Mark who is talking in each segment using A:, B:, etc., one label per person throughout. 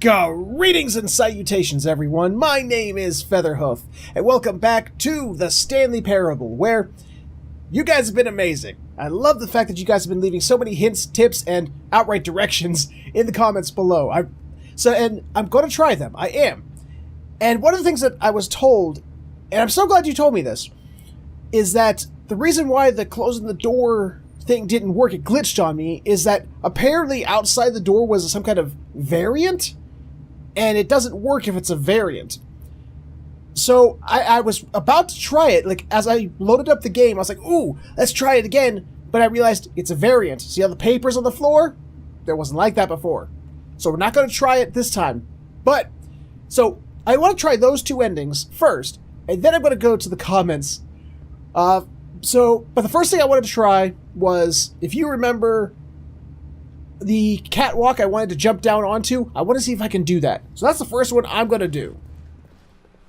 A: Greetings and salutations, everyone. My name is Featherhoof, and welcome back to the Stanley Parable, where you guys have been amazing. I love the fact that you guys have been leaving so many hints, tips, and outright directions in the comments below. I'm going to try them. I am. And one of the things that I was told, and I'm so glad you told me this, is that the reason why the closing the door thing didn't work, it glitched on me, is that apparently outside the door was some kind of variant, and it doesn't work if it's a variant. So I was about to try it, like as I loaded up the game, I was like, ooh, let's try it again, but I realized it's a variant. See how the paper's on the floor? There wasn't like that before. So we're not going to try it this time. But, so I want to try those two endings first, and then I'm going to go to the comments. But the first thing I wanted to try was, if you remember the catwalk I wanted to jump down onto, I want to see if I can do that. So that's the first one I'm going to do.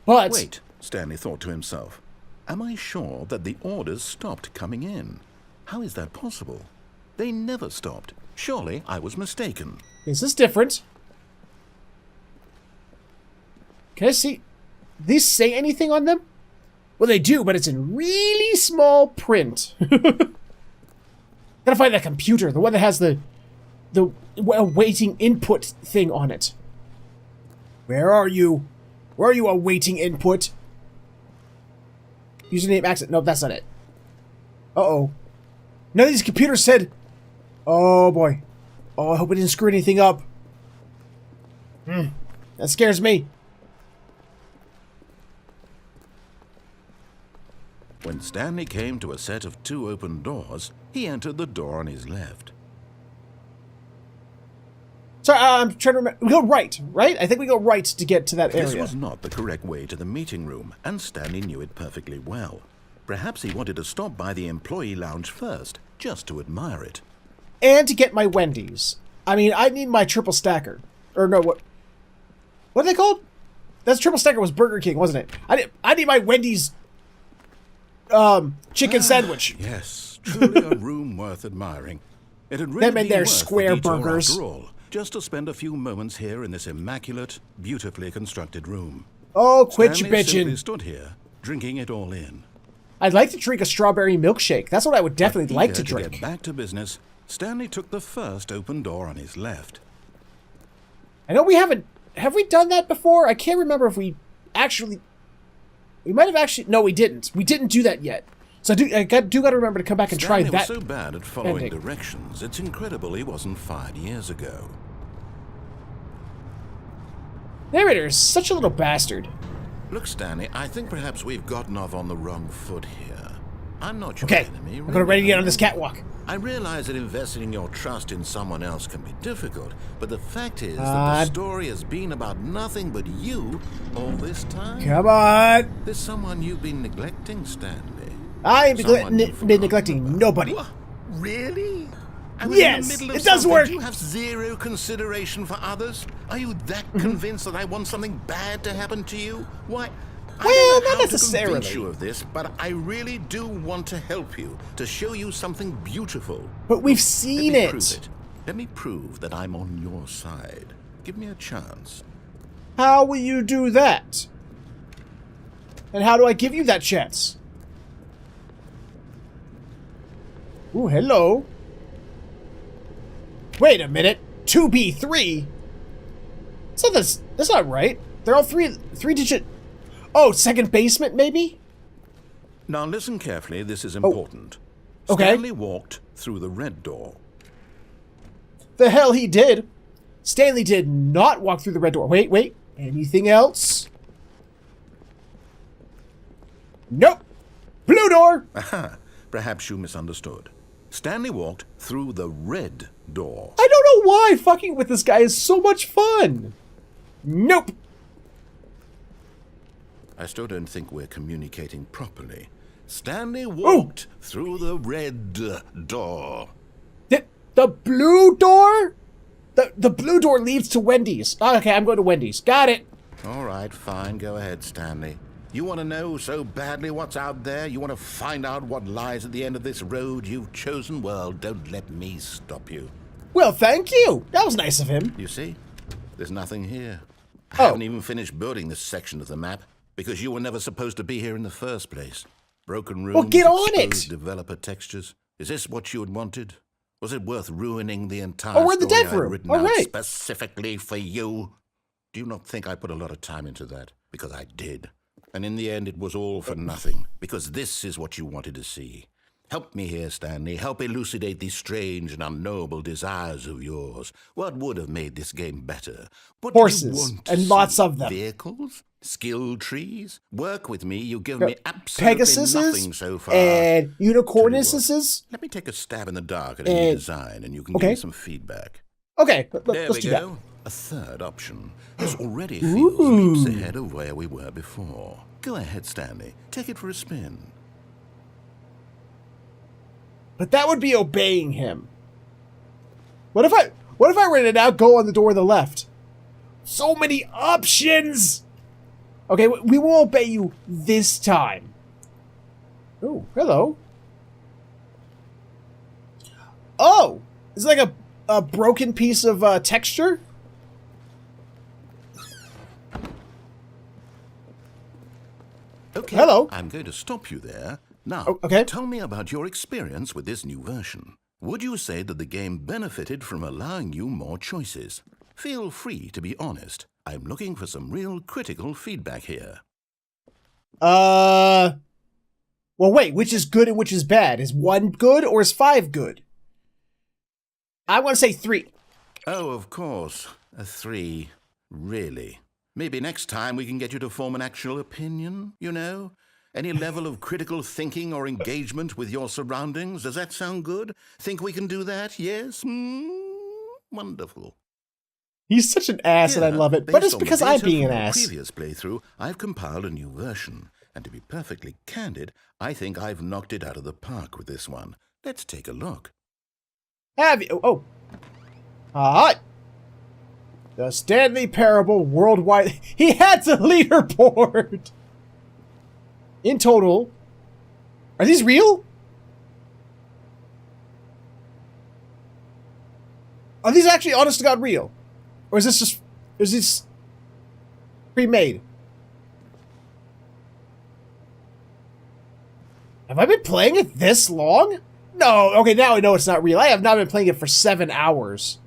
A: But...
B: Wait, Stanley thought to himself. Am I sure that the orders stopped coming in? How is that possible? They never stopped. Surely I was mistaken.
A: This is different. Can I see... these say anything on them? Well, they do, but it's in really small print. Gotta find that computer, the one that has the awaiting input thing on it. Where are you? Where are you, awaiting input? Username accent. No, that's not it. Uh-oh. None of these computers said... Oh, boy. Oh, I hope it didn't screw anything up. That scares me.
B: When Stanley came to a set of 2 open doors, he entered the door on his left.
A: Sorry, I'm trying to remember. We go right? I think we go right to get to that area.
B: This was not the correct way to the meeting room, and Stanley knew it perfectly well. Perhaps he wanted to stop by the employee lounge first, just to admire it.
A: And to get my Wendy's. I mean, I need my triple stacker. Or no, what are they called? That triple stacker was Burger King, wasn't it? I need my Wendy's chicken sandwich.
B: Yes, truly a room worth admiring. It had really
A: them and
B: been
A: their
B: worth
A: square
B: the detour
A: burgers.
B: After all, just to spend a few moments here in this immaculate, beautifully constructed room.
A: Oh, quit
B: Stanley
A: your
B: simply
A: bitching.
B: stood here, drinking it all in.
A: I'd like to drink a strawberry milkshake. That's what I would definitely like to
B: Eager
A: drink.
B: get back to business, Stanley took the first open door on his left.
A: I know we haven't... Have we done that before? I can't remember if we actually... We might have actually... No, we didn't. We didn't do that yet. So I do got to remember to come back and
B: Stanley
A: try that.
B: was so bad at following
A: ending.
B: directions, it's incredible he wasn't fired years ago.
A: Narrator is such a little bastard.
B: Look, Stanley, I think perhaps we've gotten off on the wrong foot here. I'm not your
A: Okay,
B: enemy.
A: I'm gonna ready to get on this catwalk.
B: I realize that investing your trust in someone else can be difficult, but the fact is that the story has been about nothing but you all this time.
A: Come on.
B: There's someone you've been neglecting, Stanley.
A: I ain't been neglecting nobody.
B: What? Really?
A: Yes, it does work.
B: Do you have zero consideration for others? Are you that convinced that I want something bad to happen to you? Why? I don't know
A: not
B: how
A: necessarily.
B: to convince you of this, but I really do want to help you, to show you something beautiful.
A: But we've seen
B: Let me
A: it.
B: prove it. Let me prove that I'm on your side. Give me a chance.
A: How will you do that? And how do I give you that chance? Ooh, hello. Wait a minute. 2B3? That's not right. They're all three digit... Oh, second basement, maybe?
B: Now listen carefully, this is important.
A: Okay.
B: Stanley walked through the red door.
A: The hell he did. Stanley did not walk through the red door. Wait. Anything else? Nope. Blue door.
B: Aha. Perhaps you misunderstood. Stanley walked through the red door.
A: I don't know why fucking with this guy is so much fun. Nope.
B: I still don't think we're communicating properly. Stanley walked through the red door.
A: The blue door? The blue door leads to Wendy's. Oh, okay, I'm going to Wendy's. Got it.
B: All right, fine. Go ahead, Stanley. You want to know so badly what's out there? You want to find out what lies at the end of this road you've chosen? Well, don't let me stop you.
A: Well, thank you. That was nice of him.
B: You see? There's nothing here. I
A: Oh.
B: haven't even finished building this section of the map because you were never supposed to be here in the first place. Broken rooms,
A: Well, get on
B: exposed
A: it!
B: developer textures. Is this what you had wanted? Was it worth ruining the entire
A: Oh, we're in the
B: story
A: dev
B: I'd
A: room.
B: written
A: All
B: out
A: right.
B: specifically for you? Do you not think I put a lot of time into that? Because I did. And in the end, it was all for nothing. Because this is what you wanted to see. Help me here, Stanley. Help elucidate these strange and unknowable desires of yours. What would have made this game better? What
A: Horses,
B: did you want to
A: and
B: see?
A: lots of them.
B: Vehicles? Skill trees? Work with me. You've given me absolutely
A: Pegasuses
B: nothing so far.
A: and
B: Tell you
A: unicornuses.
B: Let me take a stab in the dark at a new design, and you can give me some feedback.
A: Okay,
B: There
A: let's
B: we
A: do
B: go.
A: that.
B: A third option. This already feels leaps ahead of where we were before. Go ahead, Stanley. Take it for a spin.
A: But that would be obeying him. What if I were to now go on the door on the left? So many options! Okay, we will obey you this time. Oh, hello. Oh! It's like a broken piece of texture?
B: Okay,
A: Hello.
B: I'm going to stop you there. Now,
A: Oh, okay.
B: tell me about your experience with this new version. Would you say that the game benefited from allowing you more choices? Feel free to be honest. I'm looking for some real critical feedback here.
A: Well, wait, which is good and which is bad? Is 1 good or is 5 good? I want to say 3.
B: Oh, of course. A 3. Really? Maybe next time we can get you to form an actual opinion, you know? Any level of critical thinking or engagement with your surroundings? Does that sound good? Think we can do that? Yes? Wonderful.
A: He's such an ass and I love it, but
B: Based
A: it's
B: on the
A: because I'm
B: data
A: being an
B: from your
A: ass.
B: previous playthrough, I've compiled a new version. And to be perfectly candid, I think I've knocked it out of the park with this one. Let's take a look.
A: Have you? Oh. Hi. The Stanley Parable Worldwide. He had a leaderboard. In total. Are these real? Are these actually honest to God real? Or is this pre-made? Have I been playing it this long? No, okay, now I know it's not real. I have not been playing it for 7 hours.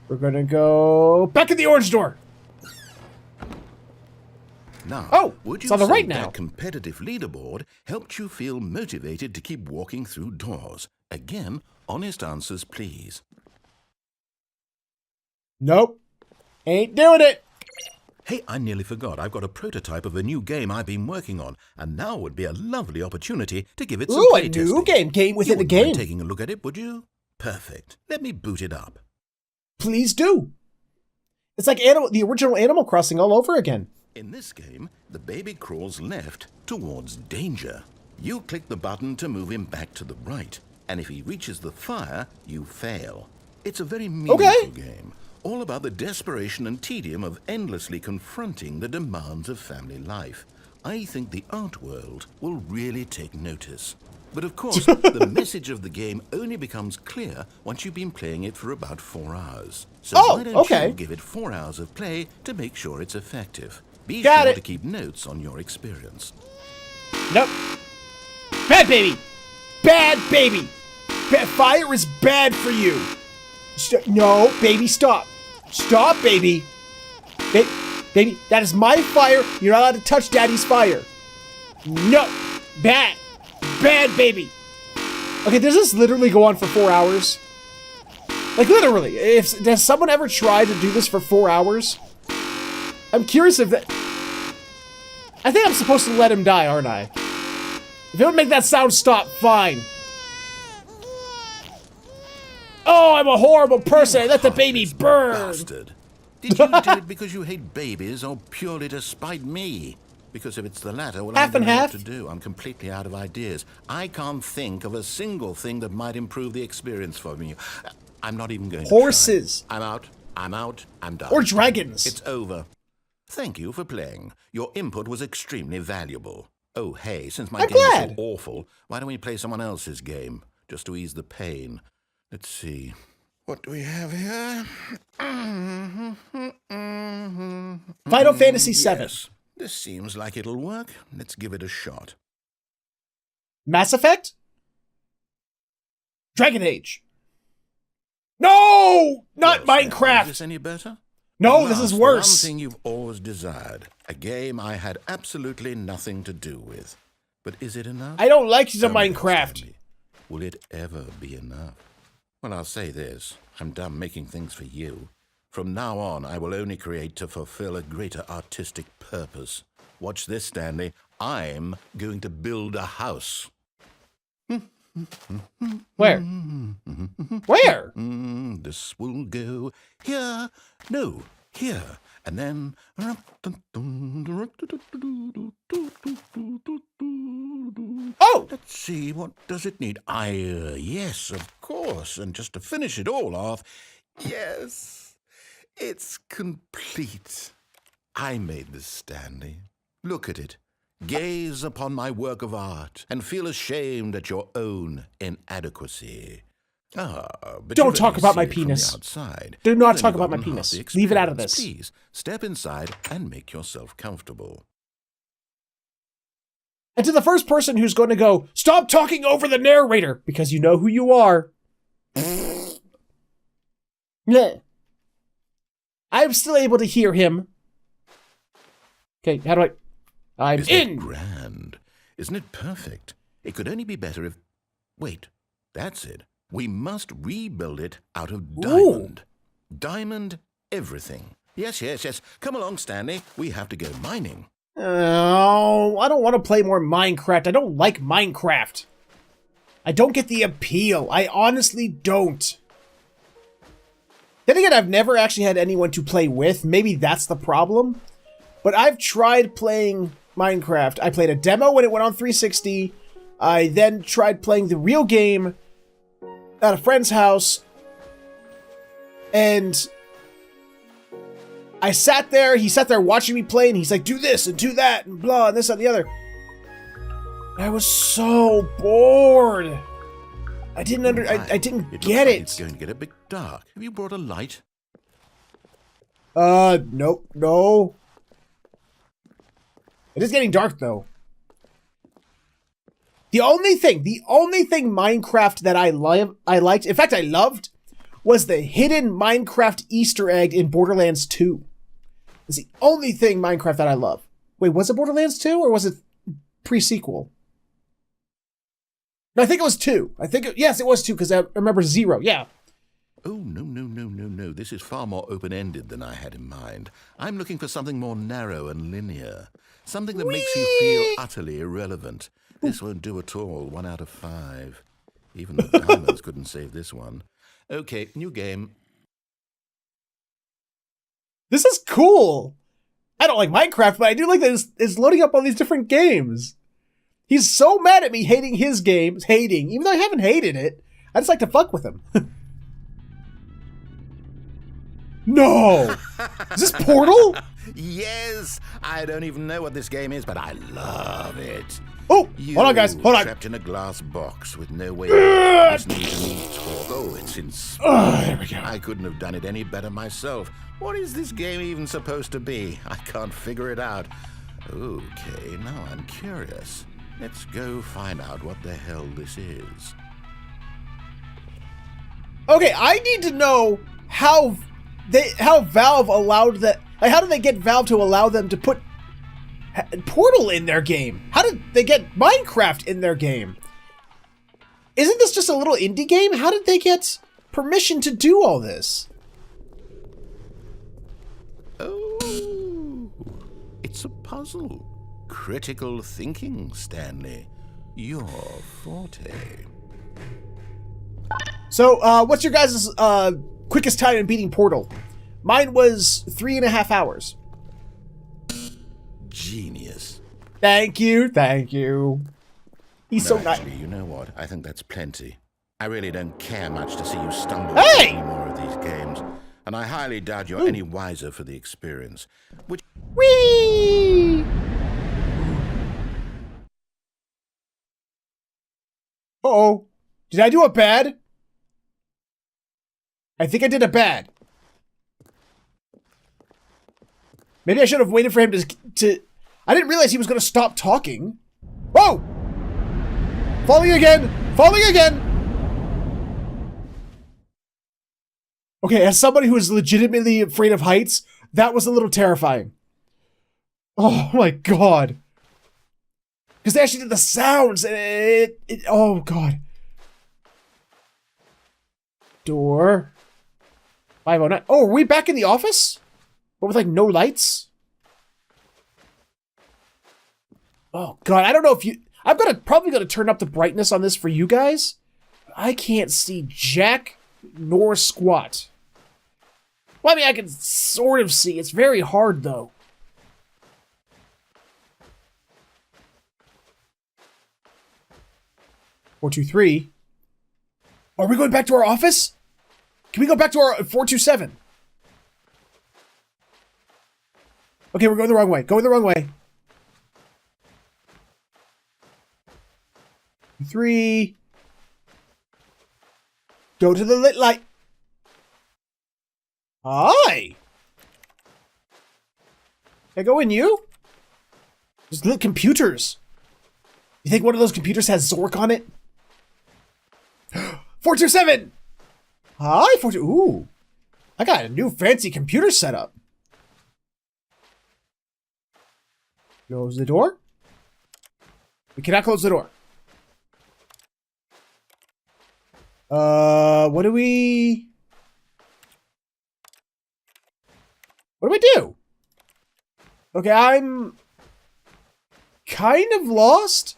A: We're gonna go back in the orange door.
B: Now, would
A: it's
B: you
A: on the
B: say
A: right now.
B: that competitive leaderboard helped you feel motivated to keep walking through doors? Again, honest answers, please.
A: Nope. Ain't doing it.
B: Hey, I nearly forgot. I've got a prototype of a new game I've been working on, and now would be a lovely opportunity to give it some
A: Ooh, a
B: playtesting.
A: new game within
B: You
A: the
B: wouldn't mind
A: game.
B: taking a look at it, would you? Perfect. Let me boot it up.
A: Please do. It's like the original Animal Crossing all over again.
B: In this game, the baby crawls left towards danger. You click the button to move him back to the right, and if he reaches the fire, you fail. It's a very meaningful game, all about the desperation and tedium of endlessly confronting the demands of family life. I think the art world will really take notice. But of course, the message of the game only becomes clear once you've been playing it for about 4 hours. So why don't you give it 4 hours of play to make sure it's effective? Be sure to keep notes on your experience.
A: Nope. Bad baby. Bad baby. Fire is bad for you. No, baby, stop. Stop, baby. Baby, that is my fire. You're not allowed to touch daddy's fire. No. Bad. Bad baby. Okay, does this literally go on for 4 hours? Like, literally. Does someone ever try to do this for 4 hours? I'm curious if that... I think I'm supposed to let him die, aren't I? If it would make that sound stop, fine. Oh, I'm a horrible person. I let the baby burn.
B: Bastard. Did you do it because you hate babies or purely to spite me? Because if it's the latter, well, I don't know what to do. I'm completely out of ideas. I can't think of a single thing that might improve the experience for me. I'm not even going to
A: Horses.
B: try. I'm out. I'm out. I'm done.
A: Or dragons.
B: It's over. Thank you for playing. Your input was extremely valuable. Oh, hey, since my game is so awful, why don't we play someone else's game? Just to ease the pain. Let's see. What do we have here?
A: Final Fantasy VII.
B: Yes, this seems like it'll work. Let's give it a shot.
A: Mass Effect? Dragon Age. No! Not
B: Well,
A: Minecraft!
B: Is this any better?
A: No, this is worse.
B: One thing you've always desired. A game I had absolutely nothing to do with. But is it enough?
A: I don't like the
B: Tell me,
A: Minecraft.
B: Stanley, will it ever be enough? Well, I'll say this. I'm done making things for you. From now on, I will only create to fulfill a greater artistic purpose. Watch this, Stanley. I'm going to build a house.
A: Where? Where?
B: This will go here. No, here. And then...
A: Oh!
B: Let's see, what does it need? Yes, of course. And just to finish it all off, yes, it's complete. I made this, Stanley. Look at it. Gaze upon my work of art and feel ashamed at your own inadequacy. But
A: Don't talk about my penis.
B: Outside.
A: Do not talk about my penis. Leave it out of this.
B: Please, step inside and make yourself comfortable.
A: And to the first person who's going to go, stop talking over the narrator, because you know who you are. Yeah. I'm still able to hear him. Okay, how do I... I'm
B: Isn't
A: in!
B: It grand? Isn't it perfect? It could only be better if... Wait, that's it. We must rebuild it out of diamond. Ooh. Diamond everything. Yes. Come along, Stanley. We have to go mining.
A: Oh, I don't want to play more Minecraft. I don't like Minecraft. I don't get the appeal. I honestly don't. Then again, I've never actually had anyone to play with. Maybe that's the problem. But I've tried playing Minecraft. I played a demo when it went on 360. I then tried playing the real game at a friend's house. And I sat there, he sat there watching me play, and he's like, do this and do that, and blah, and this and the other. I was so bored. I didn't I didn't get it.
B: It's going to get a bit dark. Have you brought a light?
A: Nope, no. It is getting dark, though. The only thing Minecraft that I liked, in fact, I loved, was the hidden Minecraft Easter egg in Borderlands 2. It's the only thing Minecraft that I love. Wait, was it Borderlands 2 or was it pre-sequel? No, I think it was 2. Yes, it was 2 because I remember 0. Yeah.
B: Oh, no. This is far more open-ended than I had in mind. I'm looking for something more narrow and linear. Something that makes you feel utterly irrelevant. This won't do at all. 1 out of 5. Even the diamonds couldn't save this one. Okay, new game.
A: This is cool. I don't like Minecraft, but I do like that it's loading up all these different games. He's so mad at me hating his games. Even though I haven't hated it. I just like to fuck with him. No! Is this Portal?
B: Yes! I don't even know what this game is, but I love it.
A: Oh! Hold on, guys. Hold on.
B: Trapped in a glass box with no way of listening to me talk. Oh, it's inspiring.
A: There we go.
B: I couldn't have done it any better myself. What is this game even supposed to be? I can't figure it out. Okay, now I'm curious. Let's go find out what the hell this is.
A: Okay, I need to know how Valve allowed that. Like, how did they get Valve to allow them to put Portal in their game? How did they get Minecraft in their game? Isn't this just a little indie game? How did they get permission to do all this?
B: Oh, it's a puzzle. Critical thinking, Stanley. Your forte.
A: So, what's your guys' quickest time in beating Portal? Mine was 3.5 hours.
B: Genius.
A: Thank you. He's so nice.
B: Actually, you know what? I think that's plenty. I really don't care much to see you stumble
A: Hey!
B: through any more of these games, and I highly doubt you're any wiser for the experience. Which...
A: Whee! Uh-oh. Did I do it bad? I think I did it bad. Maybe I should have waited for him to... I didn't realize he was going to stop talking. Whoa! Falling again! Falling again! Okay, as somebody who is legitimately afraid of heights, that was a little terrifying. Oh my god. Because they actually did the sounds, and oh god. Door. 509. Oh, are we back in the office? But with like no lights? Oh god, I don't know if you... I'm probably gonna turn up the brightness on this for you guys. I can't see jack nor squat. Well, I mean, I can sort of see. It's very hard, though. Four, 2, 3. Are we going back to our office? Can we go back to our 427? Okay, we're going the wrong way. Going the wrong way. 3. Go to the lit light. Hi. Can I go in you? There's little computers. You think one of those computers has Zork on it? 427. Hi, 42. Ooh. I got a new fancy computer setup. Close the door. We cannot close the door. What do we do? Okay, I'm kind of lost.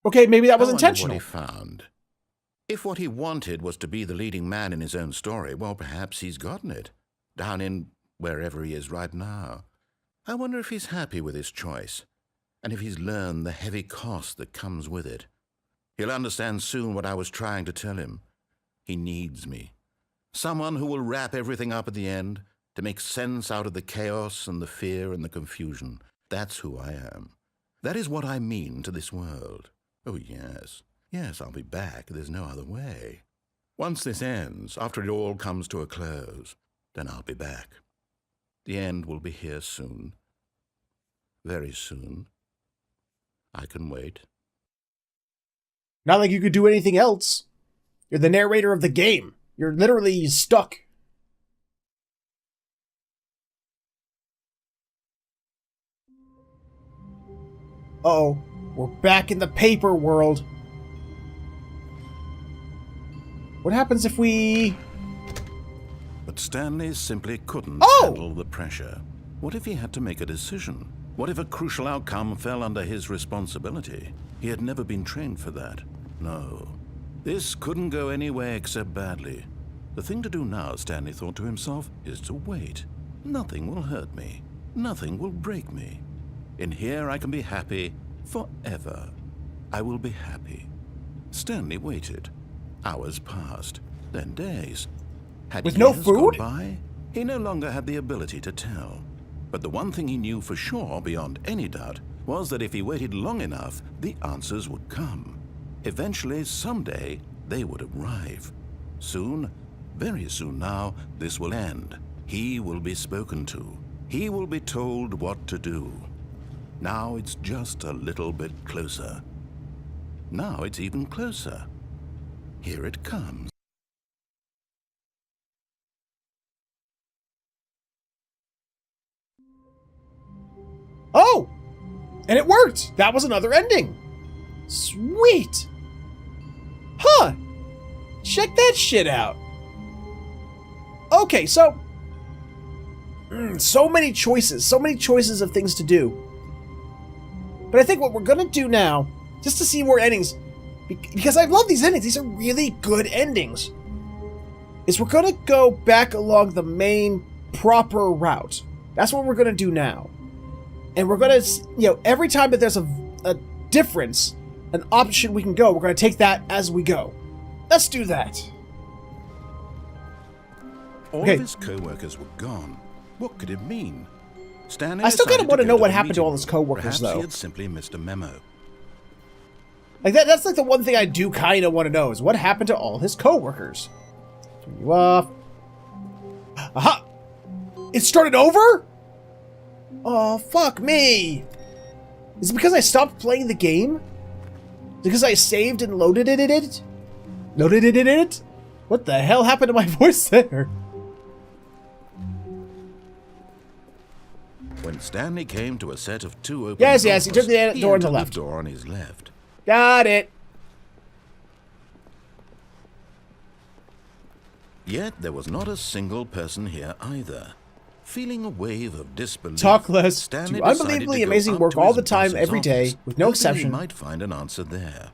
A: Okay, maybe that was intentional.
B: What he found. If what he wanted was to be the leading man in his own story, well, perhaps he's gotten it. Down in wherever he is right now. I wonder if he's happy with his choice, and if he's learned the heavy cost that comes with it. He'll understand soon what I was trying to tell him. He needs me. Someone who will wrap everything up at the end, to make sense out of the chaos and the fear and the confusion. That's who I am. That is what I mean to this world. Oh, yes. Yes, I'll be back. There's no other way. Once this ends, after it all comes to a close, then I'll be back. The end will be here soon. Very soon. I can wait.
A: Not like you could do anything else. You're the narrator of the game. You're literally stuck. Uh-oh. We're back in the paper world. What happens if we...
B: But Stanley simply couldn't handle the pressure. What if he had to make a decision? What if a crucial outcome fell under his responsibility? He had never been trained for that. No. This couldn't go any way except badly. The thing to do now, Stanley thought to himself, is to wait. Nothing will hurt me. Nothing will break me. In here I can be happy forever. I will be happy. Stanley waited. Hours passed, then days. Had
A: with no
B: years
A: food?
B: gone by? He no longer had the ability to tell. But the one thing he knew for sure, beyond any doubt, was that if he waited long enough, the answers would come. Eventually, someday, they would arrive. Soon, very soon now, this will end. He will be spoken to. He will be told what to do. Now it's just a little bit closer. Now it's even closer. Here it comes.
A: Oh! And it worked! That was another ending! Sweet! Huh! Check that shit out! Okay, so... so many choices of things to do. But I think what we're gonna do now, just to see more endings, because I love these endings, these are really good endings, is we're gonna go back along the main, proper route. That's what we're gonna do now. And we're gonna, every time that there's a difference, an option we can go, we're gonna take that as we go. Let's do that.
B: All of his co-workers were gone. What could it mean? Stanley
A: I still kind of want to know what happened to all
B: his
A: his co-workers,
B: Perhaps
A: though.
B: he had simply missed a memo.
A: Like that's like the one thing I do kind of want to know is what happened to all his co-workers. Turn you off. Aha! It started over? Oh, fuck me. Is it because I stopped playing the game? Because I saved and loaded it? Loaded it? What the hell happened to my voice there?
B: When Stanley came to a set of 2 open
A: Yes,
B: doors,
A: he took the door on the
B: entered
A: left.
B: The door on his left.
A: Got it.
B: Yet there was not a single person here either. Feeling a wave of disbelief,
A: Talk less.
B: Stanley
A: Do
B: decided
A: unbelievably
B: to go
A: amazing
B: up
A: work
B: to
A: all
B: his
A: the time,
B: boss's
A: every day,
B: office,
A: with no
B: hoping
A: exception.
B: He might find an answer there.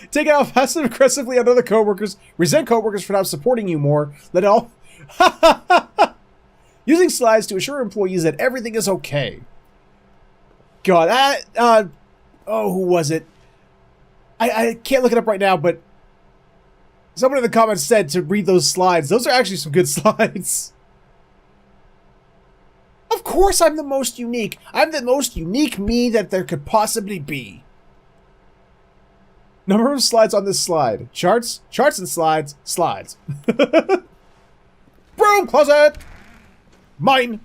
A: Take it out passive aggressively on other coworkers. Resent coworkers for not supporting you more. Let it all. Using slides to assure employees that everything is okay. God, oh, who was it? I can't look it up right now, but someone in the comments said to read those slides. Those are actually some good slides. Of course I'm the most unique. I'm the most unique me that there could possibly be. Number of slides on this slide. Charts and slides. Broom closet! Mine!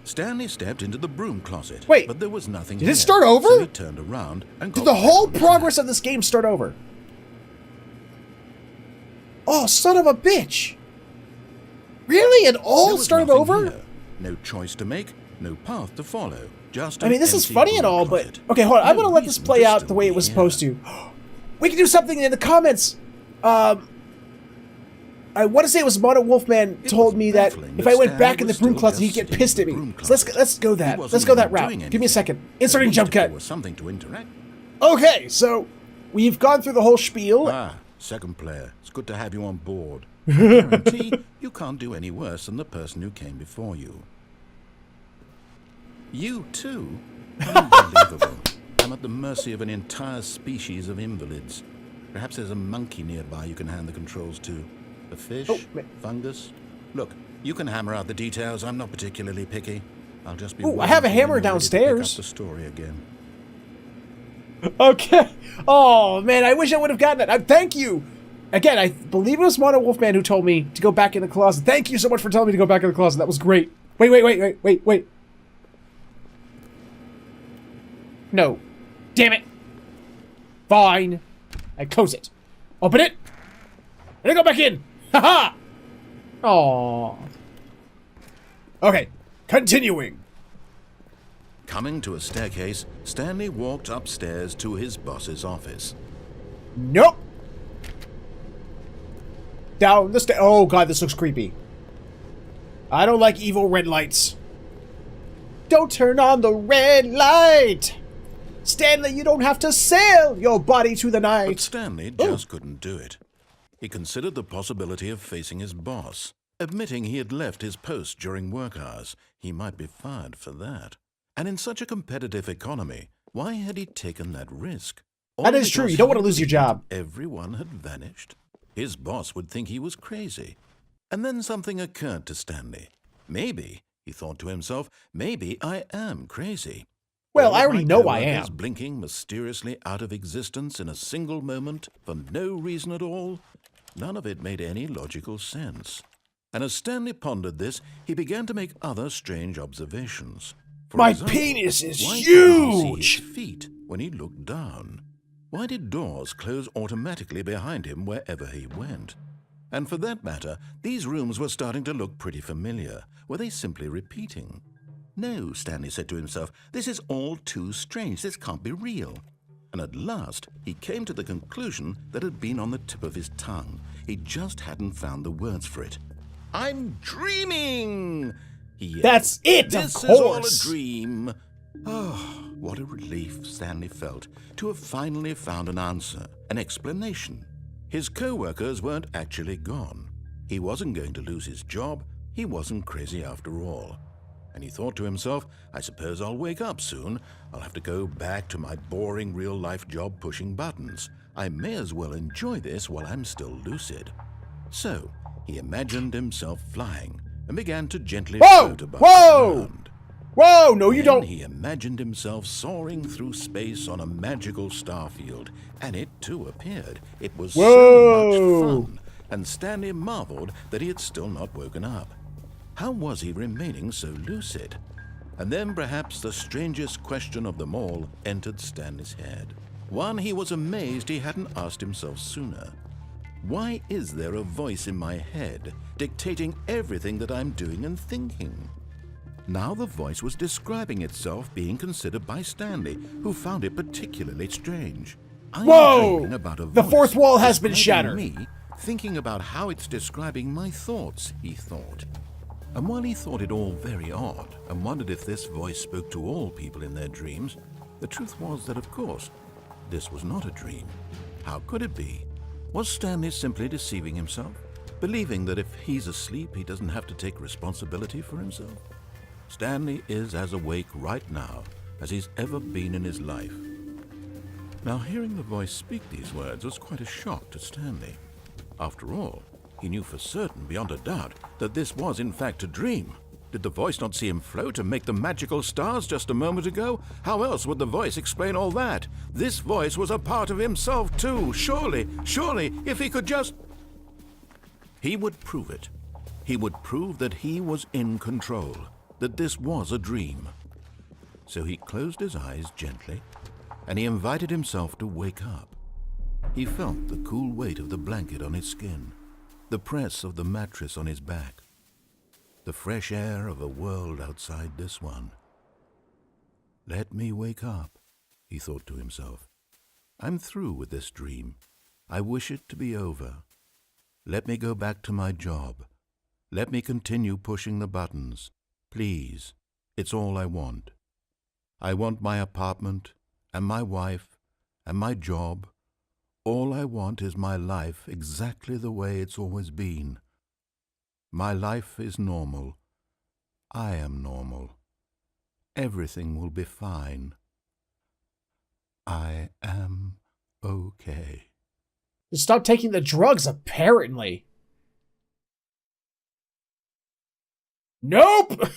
B: Stanley stepped into the broom closet.
A: Wait,
B: but there was nothing
A: did
B: here,
A: it start over?
B: So he turned around and
A: Did
B: got
A: the whole
B: back on
A: progress
B: track.
A: of this game start over? Oh, son of a bitch! Really? It
B: There
A: all
B: was
A: started
B: nothing
A: over?
B: here. No choice to make, no path to follow. Just
A: I mean, this is
B: empty
A: funny and
B: broom
A: all,
B: closet.
A: but... Okay, hold on. I'm
B: No
A: gonna let this
B: reason
A: play
B: to
A: out
B: still
A: the way it
B: be
A: was
B: here.
A: supposed to. We can do something in the comments! I want to say it was Mono Wolfman told me that
B: baffling
A: if
B: that
A: I went
B: Stanley
A: back in the
B: was
A: broom
B: still
A: closet, he'd
B: just
A: get
B: sitting
A: pissed
B: in
A: at
B: the
A: me.
B: broom
A: So let's go
B: He
A: that.
B: wasn't
A: Let's go that
B: even
A: route.
B: doing
A: Give me a
B: anything.
A: second.
B: At
A: Inserting
B: least
A: jump
B: if there
A: cut.
B: was something to interact.
A: Okay, so we've gone through the whole spiel.
B: Ah, second player. It's good to have you on board. I guarantee you can't do any worse than the person who came before you. You too? Unbelievable. I'm at the mercy of an entire species of invalids. Perhaps there's a monkey nearby you can hand the controls to. A fish? Fungus? Look, you can hammer out the details. I'm not particularly picky. I'll just be.
A: Ooh, I have a
B: waiting
A: hammer
B: when you're ready to pick
A: downstairs.
B: up the story again.
A: Okay. Oh, man, I wish I would have gotten that. Thank you. Again, I believe it was Mono Wolfman who told me to go back in the closet. Thank you so much for telling me to go back in the closet. That was great. Wait. No. Damn it. Fine. I close it. Open it. And then go back in. Ha-ha! Aww. Okay. Continuing.
B: Coming to a staircase, Stanley walked upstairs to his boss's office.
A: Nope. Down the stairs. Oh, God, this looks creepy. I don't like evil red lights. Don't turn on the red light. Stanley, you don't have to sail your body to the
B: But
A: night.
B: Stanley just couldn't do it. He considered the possibility of facing his boss. Admitting he had left his post during work hours, he might be fired for that. And in such a competitive economy, why had he taken that risk?
A: That is true. You don't want to lose your job.
B: Everyone had vanished. His boss would think he was crazy. And then something occurred to Stanley. Maybe, he thought to himself, maybe I am crazy.
A: Well,
B: All
A: I
B: of
A: already
B: my
A: know I
B: coworkers
A: am.
B: blinking mysteriously out of existence in a single moment for no reason at all. None of it made any logical sense. And as Stanley pondered this, he began to make other strange observations. For
A: My
B: example,
A: penis is
B: why couldn't he see
A: huge.
B: his feet when he looked down? Why did doors close automatically behind him wherever he went? And for that matter, these rooms were starting to look pretty familiar. Were they simply repeating? No, Stanley said to himself, this is all too strange. This can't be real. And at last, he came to the conclusion that had been on the tip of his tongue. He just hadn't found the words for it. I'm dreaming! He yelled.
A: That's it,
B: This
A: of
B: is all a
A: course.
B: dream. Oh, what a relief Stanley felt to have finally found an answer, an explanation. His co-workers weren't actually gone. He wasn't going to lose his job. He wasn't crazy after all. And he thought to himself, I suppose I'll wake up soon. I'll have to go back to my boring real-life job pushing buttons. I may as well enjoy this while I'm still lucid. So, he imagined himself flying and began to gently float above the ground.
A: Whoa, no you don't.
B: He imagined himself soaring through space on a magical starfield, and it too appeared. It was so much fun, and Stanley marveled that he had still not woken up. How was he remaining so lucid? And then perhaps the strangest question of them all entered Stanley's head. One he was amazed he hadn't asked himself sooner. Why is there a voice in my head dictating everything that I'm doing and thinking? Now the voice was describing itself being considered by Stanley, who found it particularly strange.
A: Whoa! The fourth wall has been shattered.
B: Me, thinking about how it's describing my thoughts, he thought. And while he thought it all very odd and wondered if this voice spoke to all people in their dreams, the truth was that, of course, this was not a dream. How could it be? Was Stanley simply deceiving himself, believing that if he's asleep, he doesn't have to take responsibility for himself? Stanley is as awake right now as he's ever been in his life. Now, hearing the voice speak these words was quite a shock to Stanley. After all, he knew for certain, beyond a doubt, that this was in fact a dream. Did the voice not see him float and make the magical stars just a moment ago? How else would the voice explain all that? This voice was a part of himself too. Surely, if he could just... He would prove it. He would prove that he was in control, that this was a dream. So he closed his eyes gently, and he invited himself to wake up. He felt the cool weight of the blanket on his skin, the press of the mattress on his back, the fresh air of a world outside this one. Let me wake up, he thought to himself. I'm through with this dream. I wish it to be over. Let me go back to my job. Let me continue pushing the buttons. Please, it's all I want. I want my apartment, and my wife, and my job. All I want is my life exactly the way it's always been. My life is normal. I am normal. Everything will be fine. I am okay.
A: Stop taking the drugs, apparently. Nope!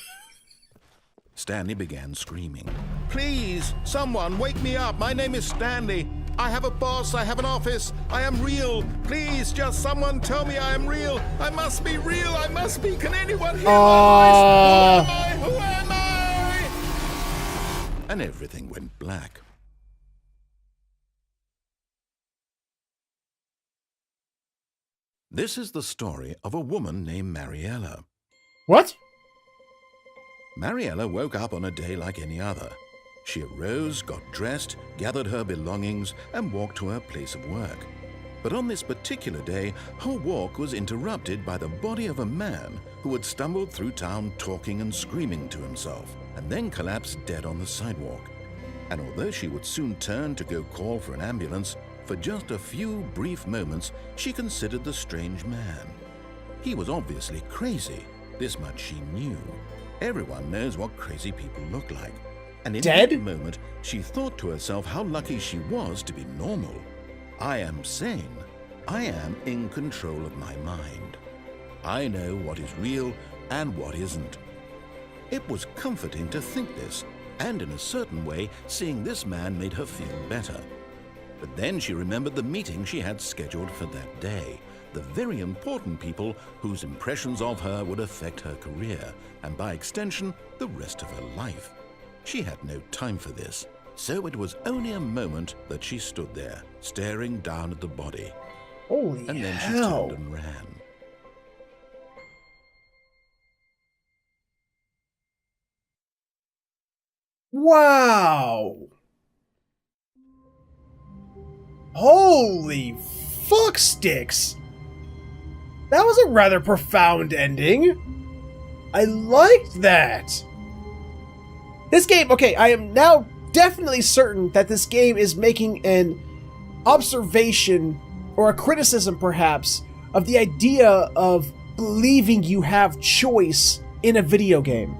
B: Stanley began screaming. Please, someone, wake me up. My name is Stanley. I have a boss. I have an office. I am real. Please, just someone tell me I am real. I must be real. I must be. Can anyone hear my voice? Who am I? And everything went black. This is the story of a woman named Mariella.
A: What?
B: Mariella woke up on a day like any other. She arose, got dressed, gathered her belongings, and walked to her place of work. But on this particular day, her walk was interrupted by the body of a man who had stumbled through town talking and screaming to himself, and then collapsed dead on the sidewalk. And although she would soon turn to go call for an ambulance, for just a few brief moments she considered the strange man. He was obviously crazy. This much she knew. Everyone knows what crazy people look like. And in that moment, she thought to herself how lucky she was to be normal. I am sane. I am in control of my mind. I know what is real and what isn't. It was comforting to think this, and in a certain way, seeing this man made her feel better. But then she remembered the meeting she had scheduled for that day. The very important people whose impressions of her would affect her career, and by extension, the rest of her life. She had no time for this, so it was only a moment that she stood there, staring down at the body.
A: Holy
B: and then
A: hell.
B: She turned and ran.
A: Wow! Holy fuck sticks! That was a rather profound ending. I liked that. This game, okay, I am now definitely certain that this game is making an observation, or a criticism perhaps, of the idea of believing you have choice in a video game.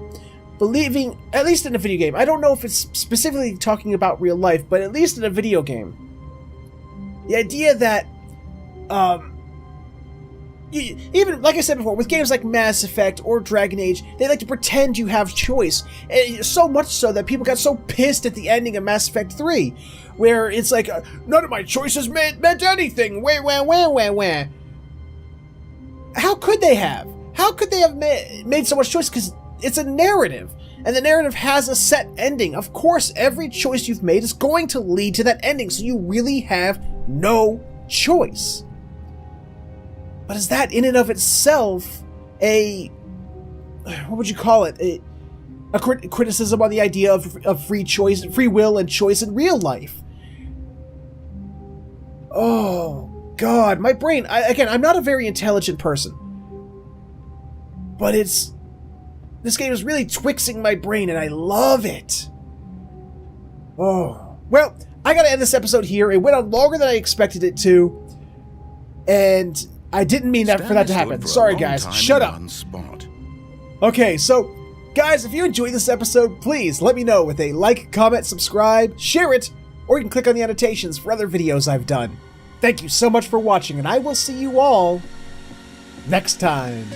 A: Believing, at least in a video game, I don't know if it's specifically talking about real life, but at least in a video game. The idea that, even, like I said before, with games like Mass Effect or Dragon Age, they like to pretend you have choice. And so much so that people got so pissed at the ending of Mass Effect 3, where it's like, none of my choices meant anything. Wah. How could they have? How could they have made so much choice? Because it's a narrative, and the narrative has a set ending. Of course, every choice you've made is going to lead to that ending, so you really have no choice. But is that in and of itself what would you call it? A criticism on the idea of free choice, free will and choice in real life? Oh, God, my brain, again, I'm not a very intelligent person, but this game is really twixing my brain, and I love it. Oh, well, I gotta end this episode here. It went on longer than I expected it to, and I didn't mean for that to happen. Sorry, guys. Shut up. Okay, so, guys, if you enjoyed this episode, please let me know with a like, comment, subscribe, share it, or you can click on the annotations for other videos I've done. Thank you so much for watching, and I will see you all next time.